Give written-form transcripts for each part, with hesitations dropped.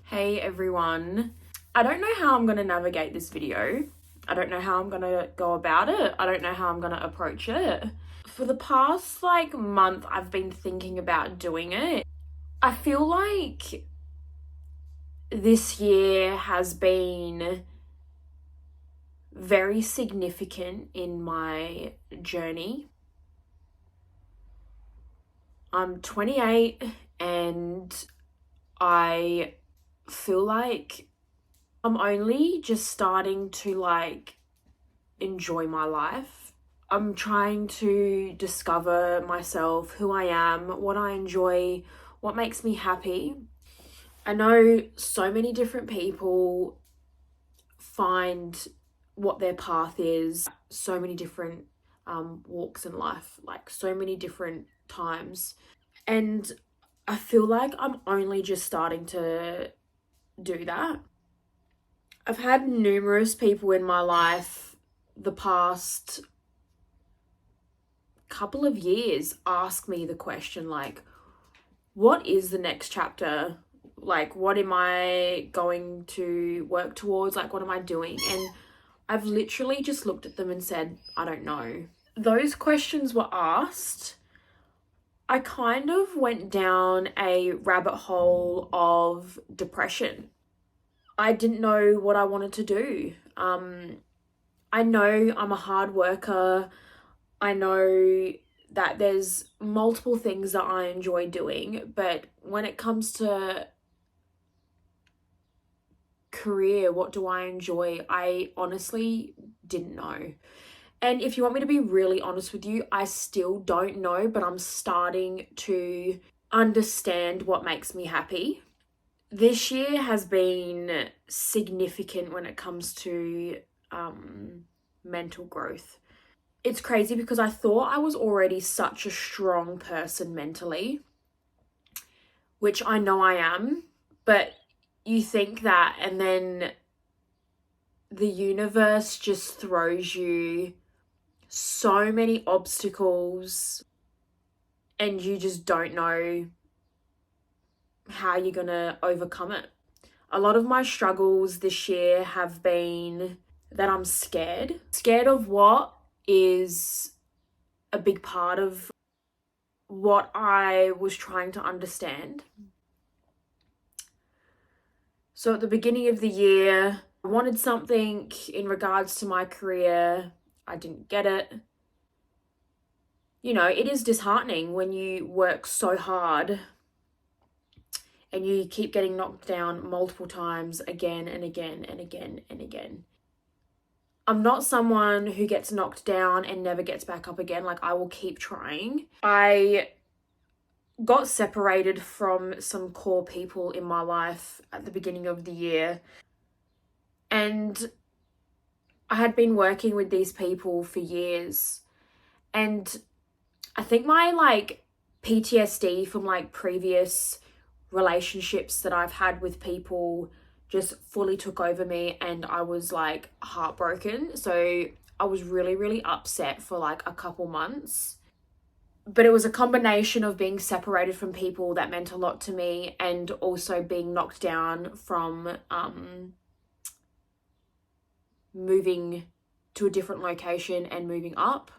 Hey everyone. I don't know how I'm going to navigate this video. I don't know how I'm going to go about it. I don't know how I'm going to approach it. For the past month, I've been thinking about doing it. I feel like this year has been very significant in my journey. I'm 28 and I feel like I'm only just starting to enjoy my life. I'm trying to discover myself, who I am, what I enjoy, what makes me happy. I know so many different people find what their path is, so many different walks in life, so many different times. And I feel like I'm only just starting to do that. I've had numerous people in my life the past couple of years ask me the question, what is the next chapter? What am I going to work towards? What am I doing? And I've literally just looked at them and said, I don't know. Those questions were asked. I kind of went down a rabbit hole of depression. I didn't know what I wanted to do. I know I'm a hard worker. I know that there's multiple things that I enjoy doing, but when it comes to career, what do I enjoy? I honestly didn't know. And if you want me to be really honest with you, I still don't know, but I'm starting to understand what makes me happy. This year has been significant when it comes to mental growth. It's crazy because I thought I was already such a strong person mentally, which I know I am, but you think that and then the universe just throws you so many obstacles and you just don't know how you're gonna overcome it. A lot of my struggles this year have been that I'm scared. Scared of what is a big part of what I was trying to understand. So at the beginning of the year, I wanted something in regards to my career. I didn't get it. You know, it is disheartening when you work so hard and you keep getting knocked down multiple times again and again and again and again. I'm not someone who gets knocked down and never gets back up again. I will keep trying. I got separated from some core people in my life at the beginning of the year. And I had been working with these people for years. And I think my PTSD from previous relationships that I've had with people just fully took over me and I was heartbroken. So I was really, really upset for a couple months. But it was a combination of being separated from people that meant a lot to me and also being knocked down from moving to a different location and moving up.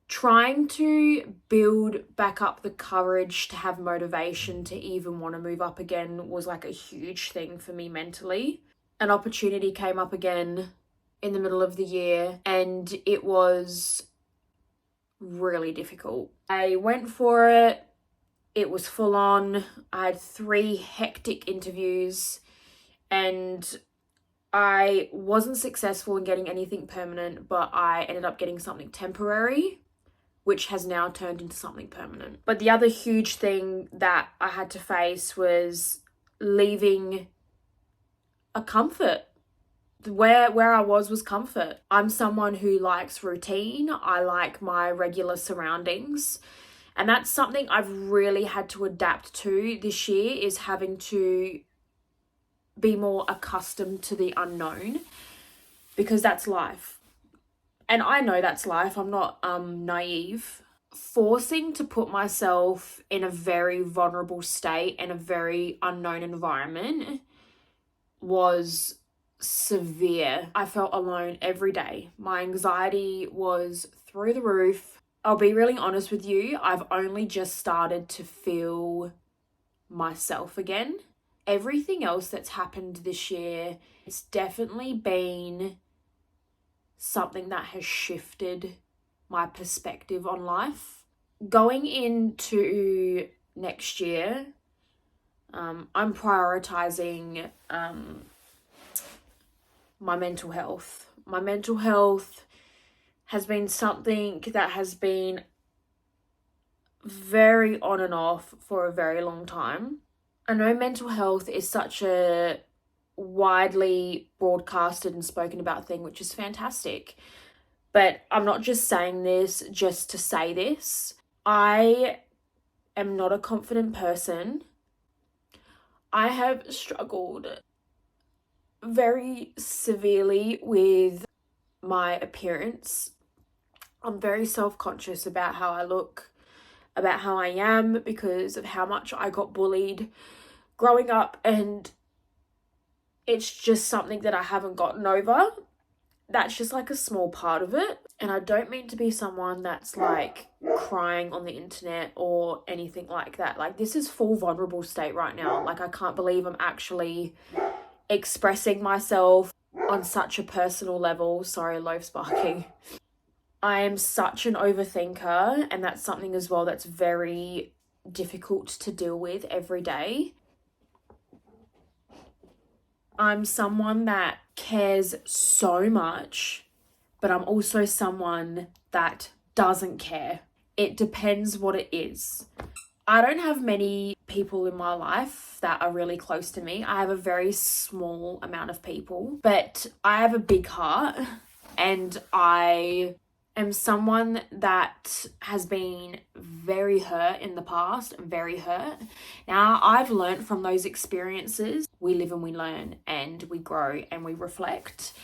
Trying to build back up the courage to have motivation to even want to move up again was a huge thing for me mentally. An opportunity came up again in the middle of the year and it was really difficult. I went for it. It was full on. I had 3 hectic interviews and I wasn't successful in getting anything permanent, but I ended up getting something temporary, which has now turned into something permanent. But the other huge thing that I had to face was leaving a comfort. Where I was comfort. I'm someone who likes routine. I like my regular surroundings. And that's something I've really had to adapt to this year, is having to be more accustomed to the unknown, because that's life. And I know that's life. I'm not naive. Forcing to put myself in a very vulnerable state and a very unknown environment was severe. I felt alone every day. My anxiety was through the roof. I'll be really honest with you, I've only just started to feel myself again. Everything else that's happened this year, it's definitely been something that has shifted my perspective on life. Going into next year, I'm prioritizing my mental health. My mental health has been something that has been very on and off for a very long time. I know mental health is such a widely broadcasted and spoken about thing, which is fantastic. But I'm not just saying this just to say this. I am not a confident person. I have struggled very severely with my appearance. I'm very self-conscious about how I look, about how I am, because of how much I got bullied growing up, and it's just something that I haven't gotten over. That's just like a small part of it. And I don't mean to be someone that's like crying on the internet or anything like that. Like, this is full vulnerable state right now. Like, I can't believe I'm actually expressing myself on such a personal level. Sorry, loaf's barking. I am such an overthinker, and that's something as well that's very difficult to deal with every day. I'm someone that cares so much, but I'm also someone that doesn't care. It depends what it is. I don't have many people in my life that are really close to me. I have a very small amount of people, but I have a big heart, and I am someone that has been very hurt in the past, very hurt. Now, I've learned from those experiences. We live and we learn, and we grow and we reflect.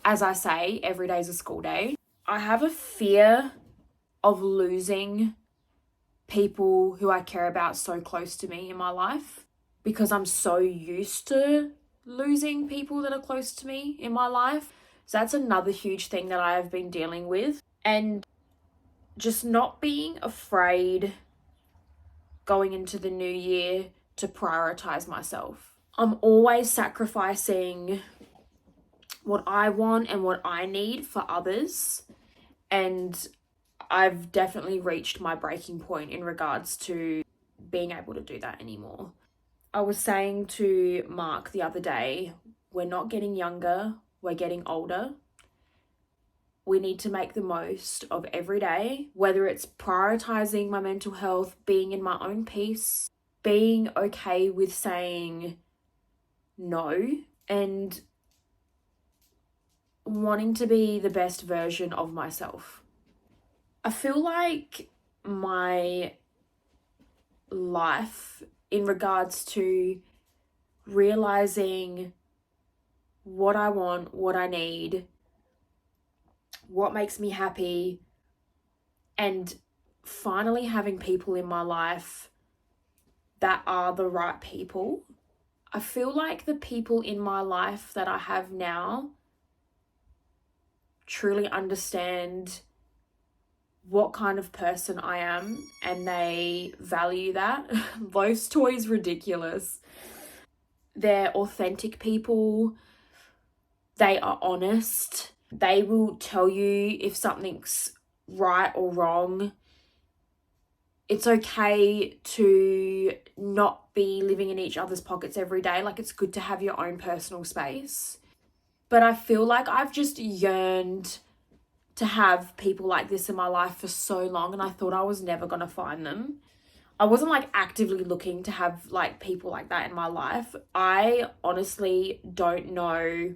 As I say, every day is a school day. I have a fear of losing people who I care about so close to me in my life, because I'm so used to losing people that are close to me in my life. So that's another huge thing that I have been dealing with. And just not being afraid going into the new year to prioritize myself. I'm always sacrificing what I want and what I need for others. And I've definitely reached my breaking point in regards to being able to do that anymore. I was saying to Mark the other day, we're not getting younger, we're getting older. We need to make the most of every day, whether it's prioritizing my mental health, being in my own peace, being okay with saying no, and wanting to be the best version of myself. I feel like my life in regards to realizing what I want, what I need, what makes me happy, and finally having people in my life that are the right people. I feel like the people in my life that I have now truly understand what kind of person I am, and they value that. Loaf's toy is ridiculous. They're authentic people. They are honest. They will tell you if something's right or wrong. It's okay to not be living in each other's pockets every day. Like, it's good to have your own personal space. But I feel like I've just yearned to have people like this in my life for so long, and I thought I was never going to find them. I wasn't like actively looking to have like people like that in my life. I honestly don't know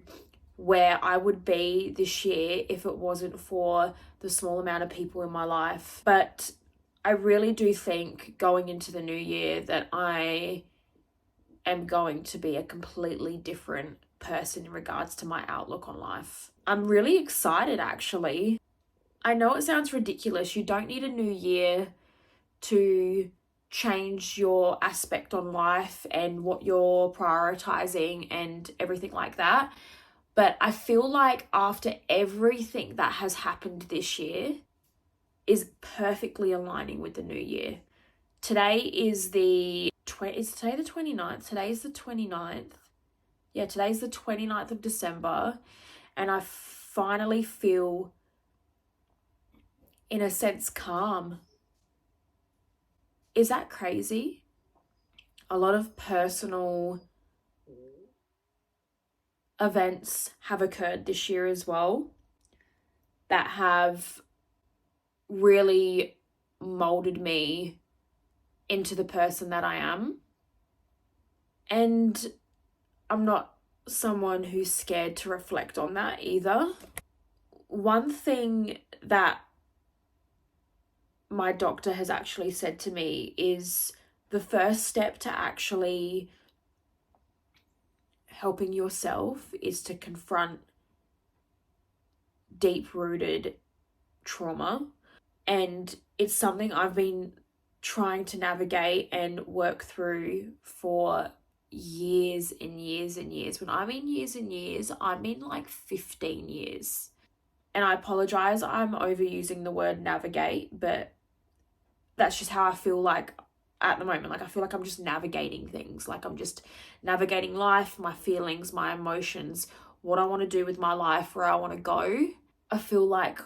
where I would be this year if it wasn't for the small amount of people in my life. But I really do think going into the new year that I am going to be a completely different person in regards to my outlook on life. I'm really excited, actually. I know it sounds ridiculous. You don't need a new year to change your aspect on life and what you're prioritizing and everything like that. But I feel like after everything that has happened this year is perfectly aligning with the new year. Today is is today the 29th? Today is the 29th. Yeah, today's the 29th of December. And I finally feel, in a sense, calm. Is that crazy? A lot of personal events have occurred this year as well that have really molded me into the person that I am. And I'm not someone who's scared to reflect on that either. One thing that my doctor has actually said to me is the first step to actually helping yourself is to confront deep-rooted trauma. And it's something I've been trying to navigate and work through for years and years and years. When I mean years and years, I mean like 15 years. And I apologize, I'm overusing the word navigate, but that's just how I feel like at the moment. Like I feel like I'm just navigating things. Like I'm just navigating life, my feelings, my emotions, what I want to do with my life, where I want to go. I feel like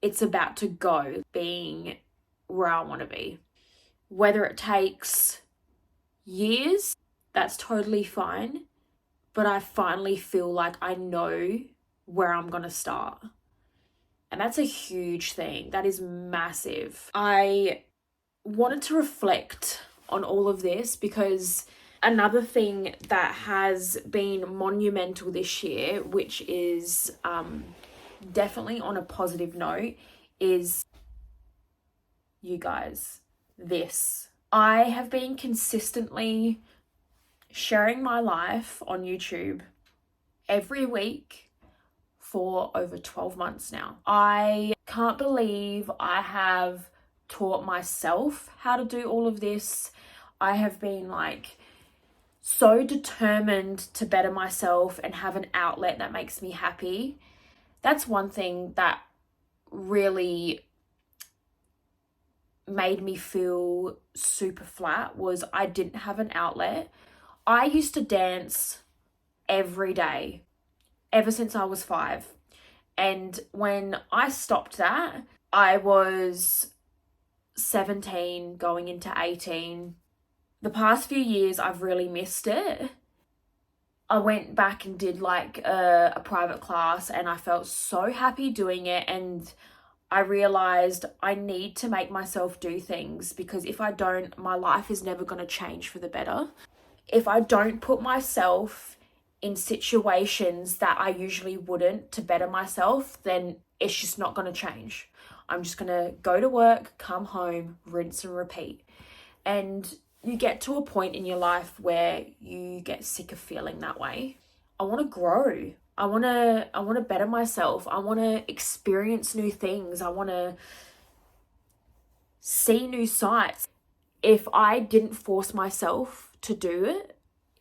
it's about to go, being where I want to be. Whether it takes years, that's totally fine. But I finally feel like I know where I'm going to start. And that's a huge thing. That is massive. I wanted to reflect on all of this because another thing that has been monumental this year, which is definitely on a positive note, is you guys, this. I have been consistently sharing my life on YouTube every week for over 12 months now. I can't believe I have taught myself how to do all of this. I have been like so determined to better myself and have an outlet that makes me happy. That's one thing that really made me feel super flat, was I didn't have an outlet. I used to dance every day ever since I was 5. And when I stopped that, I was 17 going into 18. The past few years I've really missed it. I went back and did like a private class and I felt so happy doing it, and I realized I need to make myself do things, because if I don't, my life is never going to change for the better. If I don't put myself in situations that I usually wouldn't to better myself, then it's just not going to change. I'm just going to go to work, come home, rinse and repeat. And you get to a point in your life where you get sick of feeling that way. I want to grow. I want to better myself. I want to experience new things. I want to see new sights. If I didn't force myself to do it,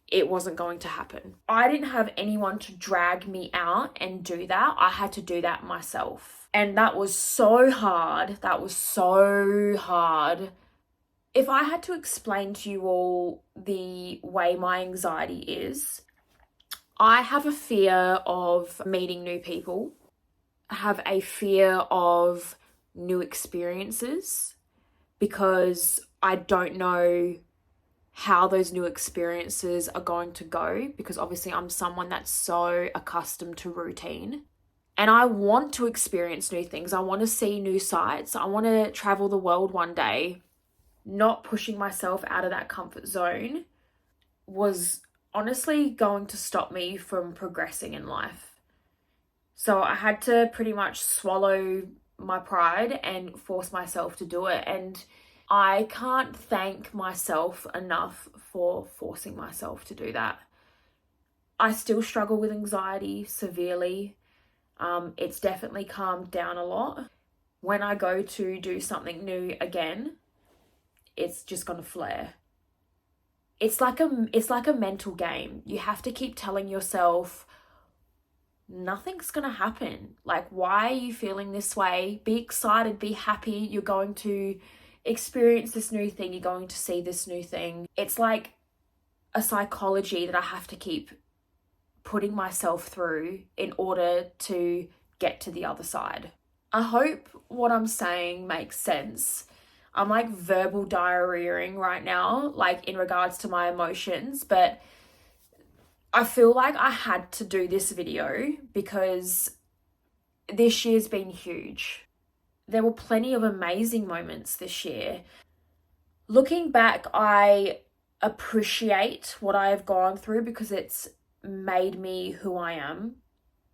it wasn't going to happen. I didn't have anyone to drag me out and do that. I had to do that myself. And that was so hard. That was so hard. If I had to explain to you all the way my anxiety is, I have a fear of meeting new people. I have a fear of new experiences because I don't know how those new experiences are going to go, because obviously I'm someone that's so accustomed to routine. And I want to experience new things. I want to see new sights. I want to travel the world one day. Not pushing myself out of that comfort zone was honestly going to stop me from progressing in life. So I had to pretty much swallow my pride and force myself to do it. And I can't thank myself enough for forcing myself to do that. I still struggle with anxiety severely. It's definitely calmed down a lot. When I go to do something new again, it's just gonna flare. It's like a mental game. You have to keep telling yourself nothing's gonna happen. Like, why are you feeling this way? Be excited, be happy. You're going to experience this new thing. You're going to see this new thing. It's like a psychology that I have to keep putting myself through in order to get to the other side. I hope what I'm saying makes sense. I'm like verbal diarrheaing right now, like in regards to my emotions, but I feel like I had to do this video because this year's been huge. There were plenty of amazing moments this year. Looking back, I appreciate what I have gone through because it's made me who I am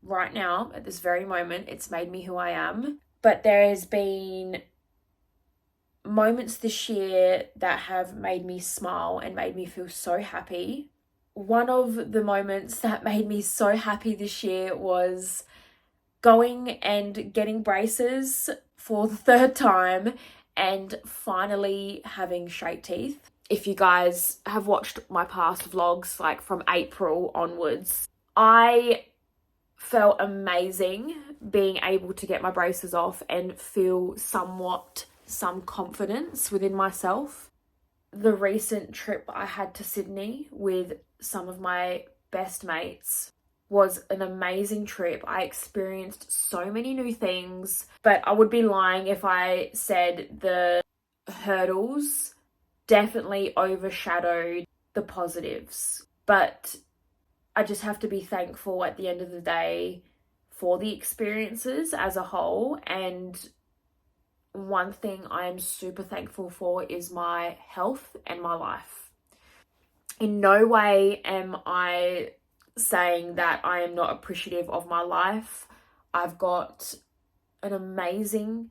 right now. At this very moment, it's made me who I am. But there has been moments this year that have made me smile and made me feel so happy. One of the moments that made me so happy this year was going and getting braces for the third time and finally having straight teeth. If you guys have watched my past vlogs, like from April onwards, I felt amazing being able to get my braces off and feel some confidence within myself. The recent trip I had to Sydney with some of my best mates was an amazing trip. I experienced so many new things, but I would be lying if I said the hurdles definitely overshadowed the positives. But I just have to be thankful at the end of the day for the experiences as a whole. And one thing I am super thankful for is my health and my life. In no way am I saying that I am not appreciative of my life. I've got an amazing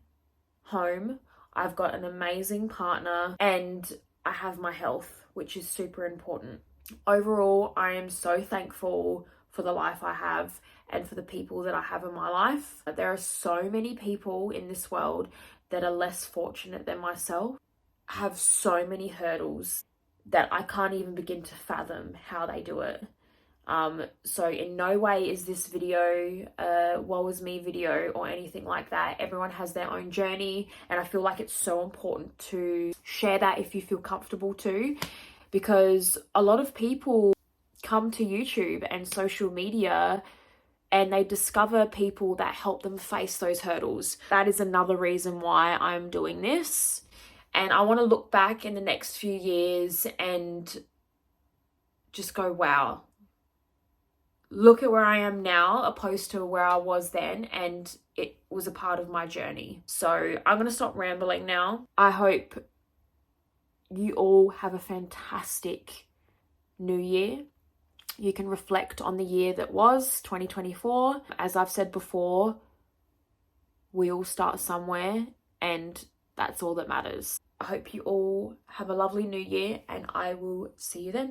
home. I've got an amazing partner and I have my health, which is super important. Overall, I am so thankful for the life I have and for the people that I have in my life. There are so many people in this world that are less fortunate than myself, have so many hurdles that I can't even begin to fathom how they do it. So in no way is this video a woe is me video or anything like that. Everyone has their own journey, and I feel like it's so important to share that if you feel comfortable to, because a lot of people come to YouTube and social media and they discover people that help them face those hurdles. That is another reason why I'm doing this. And I want to look back in the next few years and just go, wow, look at where I am now opposed to where I was then, and it was a part of my journey. So I'm going to stop rambling now. I hope you all have a fantastic new year. You can reflect on the year that was 2024. As I've said before, we all start somewhere and that's all that matters. I hope you all have a lovely new year and I will see you then.